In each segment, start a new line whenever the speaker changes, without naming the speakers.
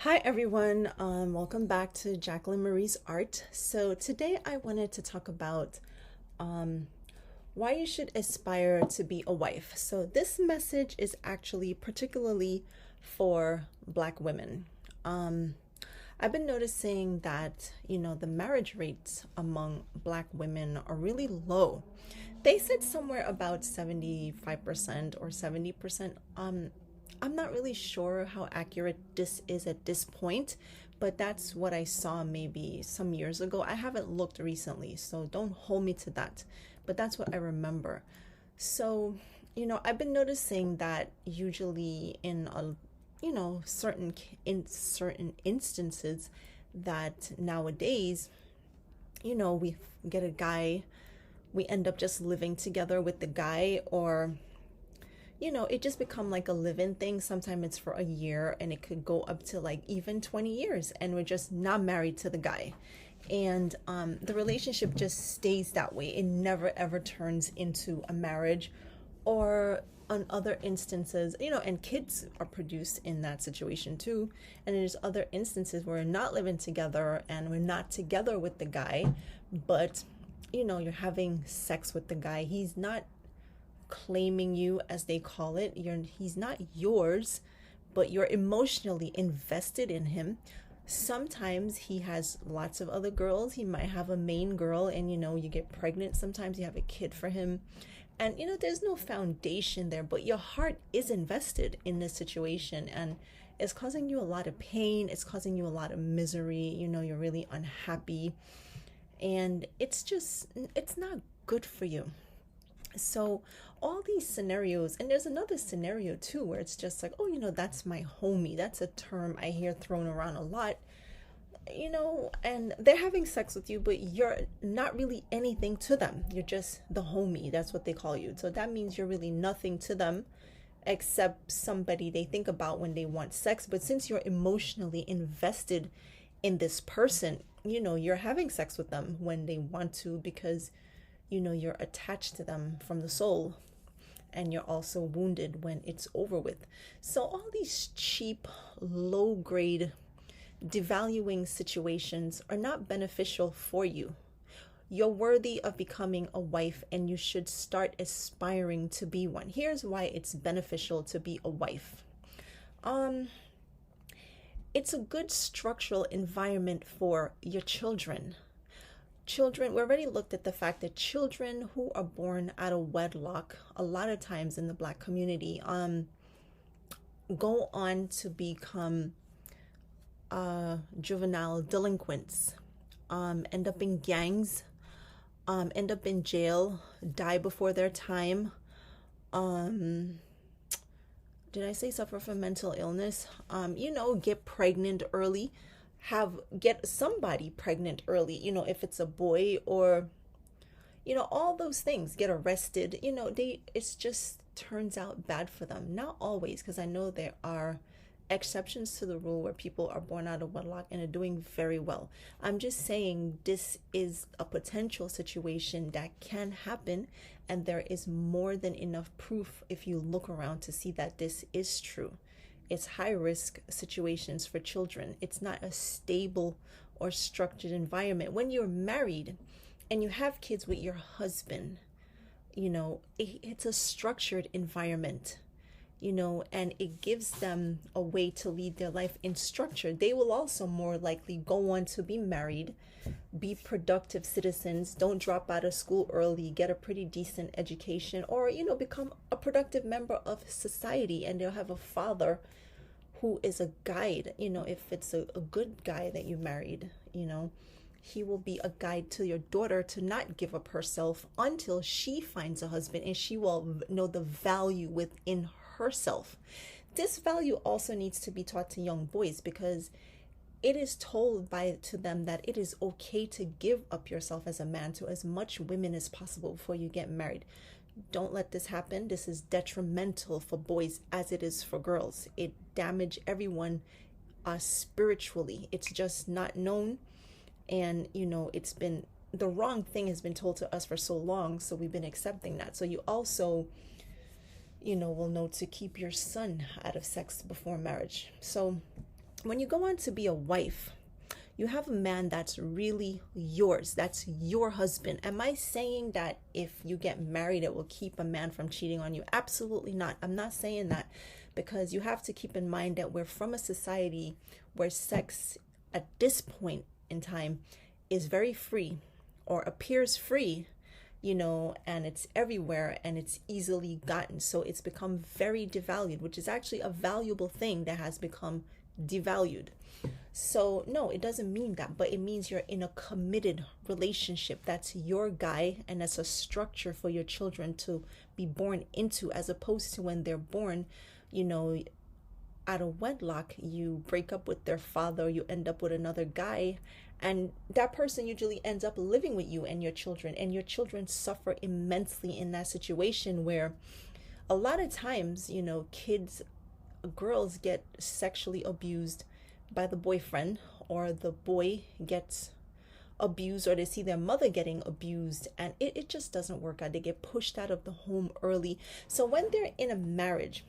Hi everyone, welcome back to Jacqueline Marie's Art. So today I wanted to talk about um, why you should aspire to be a wife. So this message is actually particularly for Black women. Um, I've been noticing that, the marriage rates among Black women are really low. They said somewhere about 75% or 70%. I'm not really sure how accurate this is at this point, but that's what I saw maybe some years ago. I haven't looked recently, so don't hold me to that. But that's what I remember. So, I've been noticing that usually in certain instances that nowadays, we get a guy, we end up just living together with the guy, or it just become like a live-in thing. Sometimes it's for a year and it could go up to like even 20 years and we're just not married to the guy. And the relationship just stays that way. It never ever turns into a marriage. Or on other instances, and kids are produced in that situation too. And there's other instances where we're not living together and we're not together with the guy, but you're having sex with the guy. He's not claiming you, as they call it. He's not yours, but you're emotionally invested in him. Sometimes he has lots of other girls. He might have a main girl, and you get pregnant. Sometimes you have a kid for him. And there's no foundation there, but your heart is invested in this situation, and it's causing you a lot of pain. It's causing you a lot of misery. You're really unhappy, and it's not good for you. So all these scenarios, and there's another scenario too where it's just like, oh, that's my homie. That's a term I hear thrown around a lot. And they're having sex with you, but you're not really anything to them. You're just the homie. That's what they call you. So that means you're really nothing to them except somebody they think about when they want sex. But since you're emotionally invested in this person, you're having sex with them when they want to, because you're attached to them from the soul, and you're also wounded when it's over with. So all these cheap, low grade, devaluing situations are not beneficial for you. You're worthy of becoming a wife, and you should start aspiring to be one. Here's why it's beneficial to be a wife. um it's a good structural environment for your children. We already looked at the fact that children who are born out of wedlock, a lot of times in the Black community, go on to become juvenile delinquents, end up in gangs, end up in jail, die before their time. um did I say suffer from mental illness? Get pregnant early, have get somebody pregnant early, if it's a boy, or all those things, get arrested. It's just turns out bad for them. Not always, because I know there are exceptions to the rule where people are born out of wedlock and are doing very well. I'm just saying this is a potential situation that can happen, and there is more than enough proof if you look around to see that this is true. It's high risk situations for children. It's not a stable or structured environment. When you're married and you have kids with your husband, it's a structured environment, and it gives them a way to lead their life in structure. They will also more likely go on to be married, be productive citizens, don't drop out of school early, get a pretty decent education, or, become a productive member of society, and they'll have a father who is a guide. If it's a good guy that you married, he will be a guide to your daughter to not give up herself until she finds a husband, and she will know the value within herself. This value also needs to be taught to young boys, because it is told to them that it is okay to give up yourself as a man to as much women as possible before you get married. Don't let this happen. This is detrimental for boys as it is for girls. It damage everyone spiritually. It's just not known, and it's been, the wrong thing has been told to us for so long, so we've been accepting that. So you also will know to keep your son out of sex before marriage. So when you go on to be a wife, you have a man that's really yours. That's your husband. Am I saying that if you get married, it will keep a man from cheating on you? Absolutely not. I'm not saying that, because you have to keep in mind that we're from a society where sex at this point in time is very free, or appears free, and it's everywhere and it's easily gotten. So it's become very devalued, which is actually a valuable thing that has become devalued. So, no, it doesn't mean that, but it means you're in a committed relationship. That's your guy, and that's a structure for your children to be born into, as opposed to when they're born, you know, out of wedlock, you break up with their father, you end up with another guy, and that person usually ends up living with you and your children suffer immensely in that situation, where a lot of times, girls get sexually abused by the boyfriend, or the boy gets abused, or they see their mother getting abused, and it just doesn't work out. They get pushed out of the home early. So when they're in a marriage,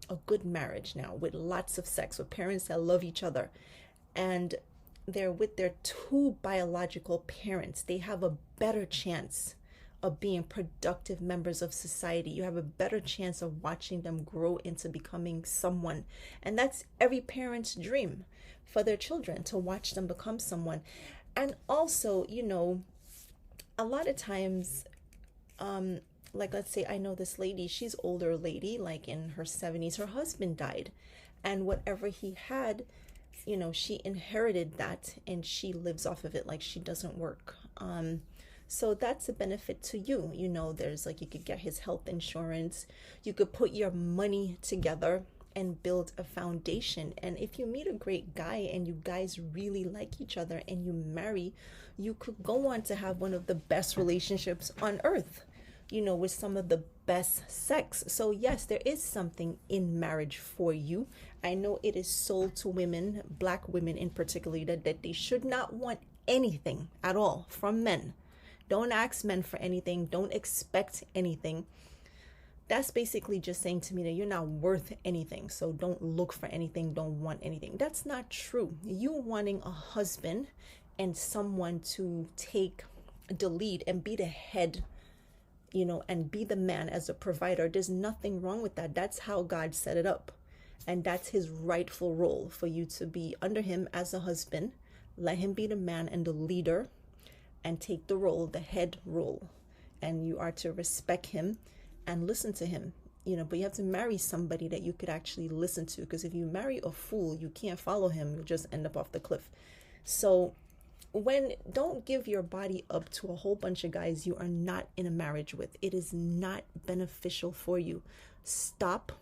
a good marriage now, with lots of sex, with parents that love each other, and they're with their two biological parents, they have a better chance of being productive members of society. You have a better chance of watching them grow into becoming someone. And that's every parent's dream for their children, to watch them become someone. And also, a lot of times, like, let's say I know this lady, she's older lady, like in her 70s, her husband died, and whatever he had, she inherited that, and she lives off of it, like she doesn't work. So that's a benefit to you. There's like, you could get his health insurance, you could put your money together and build a foundation. And if you meet a great guy and you guys really like each other and you marry, you could go on to have one of the best relationships on earth, with some of the best sex. So yes, there is something in marriage for you. I know it is sold to women, black women in particular, that they should not want anything at all from men. Don't ask men for anything. Don't expect anything. That's basically just saying to me that you're not worth anything. So don't look for anything. Don't want anything. That's not true. You wanting a husband and someone to take the lead and be the head, and be the man as a provider, there's nothing wrong with that. That's how God set it up. And that's his rightful role, for you to be under him as a husband. Let him be the man and the leader, and take the role, the head role. And you are to respect him and listen to him, but you have to marry somebody that you could actually listen to, because if you marry a fool, you can't follow him. You'll just end up off the cliff. So don't give your body up to a whole bunch of guys you are not in a marriage with. It is not beneficial for you. Stop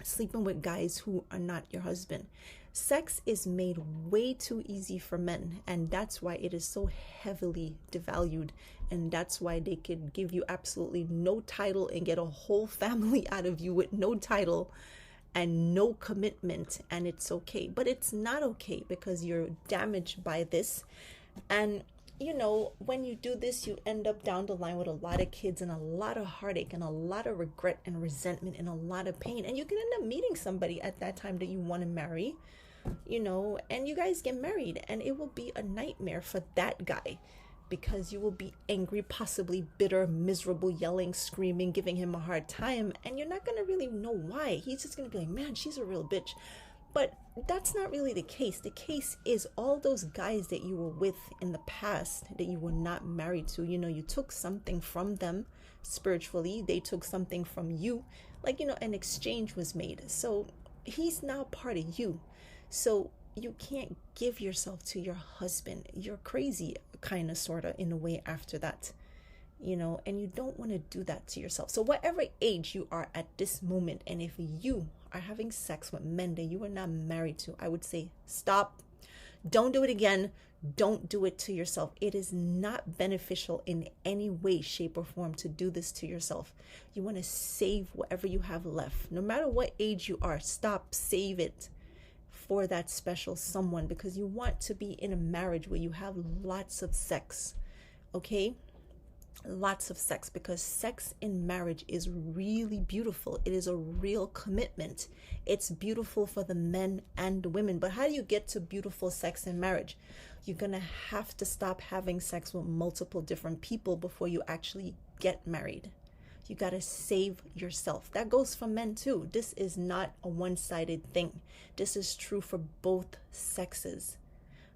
sleeping with guys who are not your husband. Sex is made way too easy for men, and that's why it is so heavily devalued, and that's why they could give you absolutely no title and get a whole family out of you with no title and no commitment, and it's okay. But it's not okay, because you're damaged by this. And when you do this, you end up down the line with a lot of kids and a lot of heartache and a lot of regret and resentment and a lot of pain. And you can end up meeting somebody at that time that you want to marry, and you guys get married, and it will be a nightmare for that guy, because you will be angry, possibly bitter, miserable, yelling, screaming, giving him a hard time, and you're not going to really know why. He's just going to be like, man, she's a real bitch. But that's not really the case. The case is all those guys that you were with in the past that you were not married to, you took something from them spiritually. They took something from you, like, an exchange was made. So he's now part of you. So you can't give yourself to your husband. You're crazy, kind of, sort of, in a way after that, and you don't want to do that to yourself. So whatever age you are at this moment, and if you are having sex with men that you are not married to, I would say stop. Don't do it again. Don't do it to yourself. It is not beneficial in any way, shape, or form to do this to yourself. You want to save whatever you have left. No matter what age you are, stop, save it for that special someone, because you want to be in a marriage where you have lots of sex. Okay? Lots of sex, because sex in marriage is really beautiful. It is a real commitment. It's beautiful for the men and the women. But how do you get to beautiful sex in marriage? You're going to have to stop having sex with multiple different people before you actually get married. You got to save yourself. That goes for men too. This is not a one-sided thing. This is true for both sexes.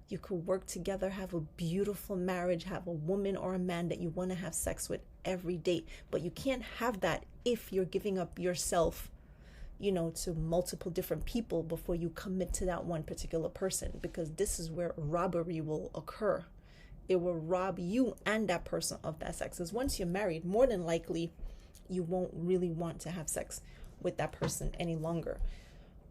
You could work together, have a beautiful marriage, have a woman or a man that you want to have sex with every day. But you can't have that if you're giving up yourself, to multiple different people before you commit to that one particular person, because this is where robbery will occur. It will rob you and that person of that sex. Because once you're married, more than likely, you won't really want to have sex with that person any longer.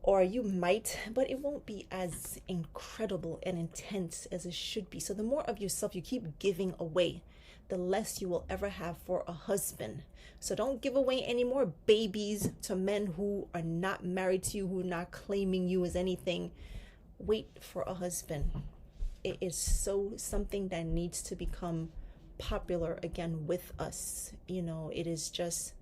Or you might, but it won't be as incredible and intense as it should be. So the more of yourself you keep giving away, the less you will ever have for a husband. So don't give away any more babies to men who are not married to you, who are not claiming you as anything. Wait for a husband. It is something that needs to become popular again with us. It is just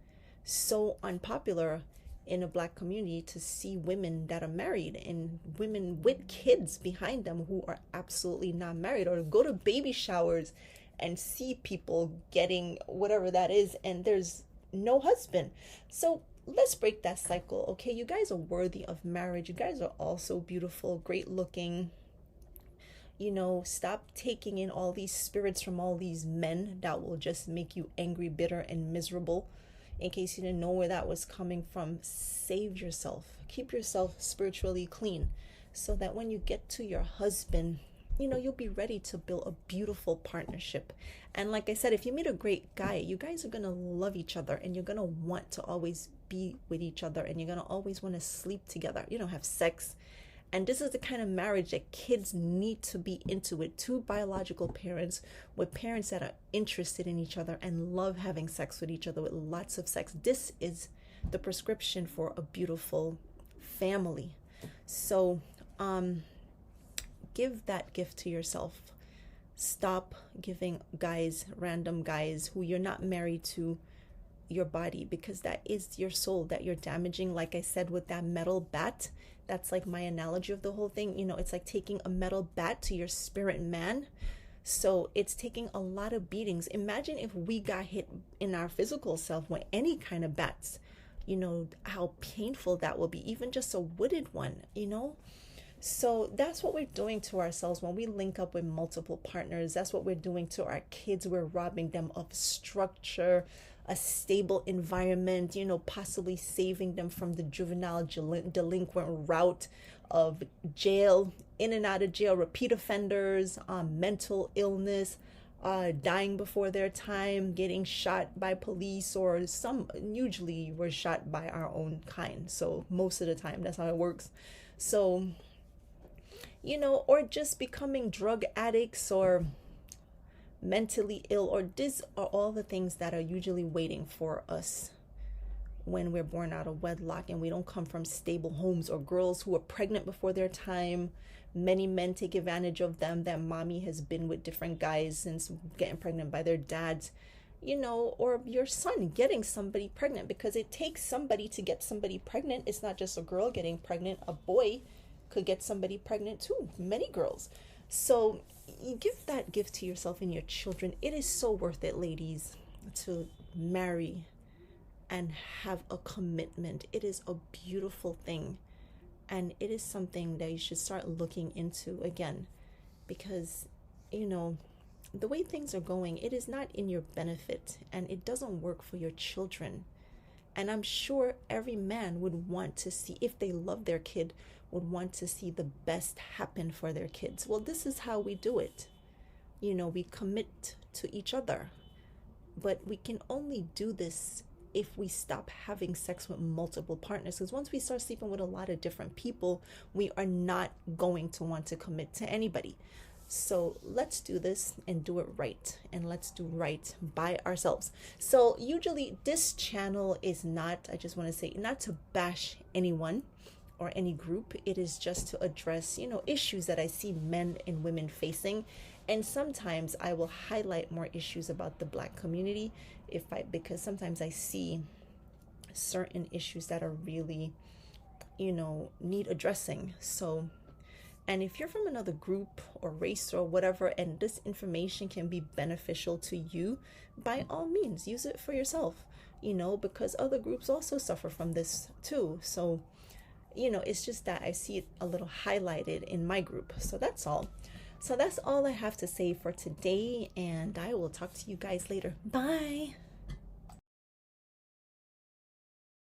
so unpopular in a Black community to see women that are married and women with kids behind them who are absolutely not married, or to go to baby showers and see people getting whatever that is and there's no husband. So let's break that cycle. Okay, you guys are worthy of marriage. You guys are also beautiful, great looking. Stop taking in all these spirits from all these men that will just make you angry, bitter, and miserable. In case you didn't know where that was coming from, save yourself. Keep yourself spiritually clean so that when you get to your husband, you'll be ready to build a beautiful partnership. And like I said, if you meet a great guy, you guys are going to love each other and you're going to want to always be with each other and you're going to always want to sleep together. Have sex. And this is the kind of marriage that kids need to be into, with two biological parents, with parents that are interested in each other and love having sex with each other, with lots of sex. This is the prescription for a beautiful family. So give that gift to yourself. Stop giving random guys who you're not married to, your body, because that is your soul that you're damaging. Like I said, with that metal bat, that's like my analogy of the whole thing. It's like taking a metal bat to your spirit man. So it's taking a lot of beatings. Imagine if we got hit in our physical self with any kind of bats, how painful that will be, even just a wooded one. So that's what we're doing to ourselves when we link up with multiple partners. That's what we're doing to our kids. We're robbing them of structure, a stable environment, possibly saving them from the juvenile delinquent route of jail, in and out of jail, repeat offenders, mental illness, dying before their time, getting shot by police, or usually we're shot by our own kind. So most of the time, that's how it works. So, or just becoming drug addicts or mentally ill, or these are all the things that are usually waiting for us when we're born out of wedlock and we don't come from stable homes, or girls who are pregnant before their time. Many men take advantage of them, that mommy has been with different guys since getting pregnant by their dads, or your son getting somebody pregnant, because it takes somebody to get somebody pregnant. It's not just a girl getting pregnant, a boy could get somebody pregnant too, many girls. So you give that gift to yourself and your children. It is so worth it, ladies, to marry and have a commitment. It is a beautiful thing, and it is something that you should start looking into again, because the way things are going, it is not in your benefit and it doesn't work for your children. And I'm sure every man would want to see, if they love their kid, would want to see the best happen for their kids. Well, this is how we do it. We commit to each other, but we can only do this if we stop having sex with multiple partners. Because once we start sleeping with a lot of different people, we are not going to want to commit to anybody. So let's do this and do it right, and let's do right by ourselves. So usually this channel is not, I just want to say, not to bash anyone. or any group. It is just to address, issues that I see men and women facing. And sometimes I will highlight more issues about the Black community because sometimes I see certain issues that are really, need addressing. So, and if you're from another group or race or whatever, and this information can be beneficial to you, by all means, use it for yourself, because other groups also suffer from this too. So, it's just that I see it a little highlighted in my group. So that's all. So that's all I have to say for today, and I will talk to you guys later. Bye.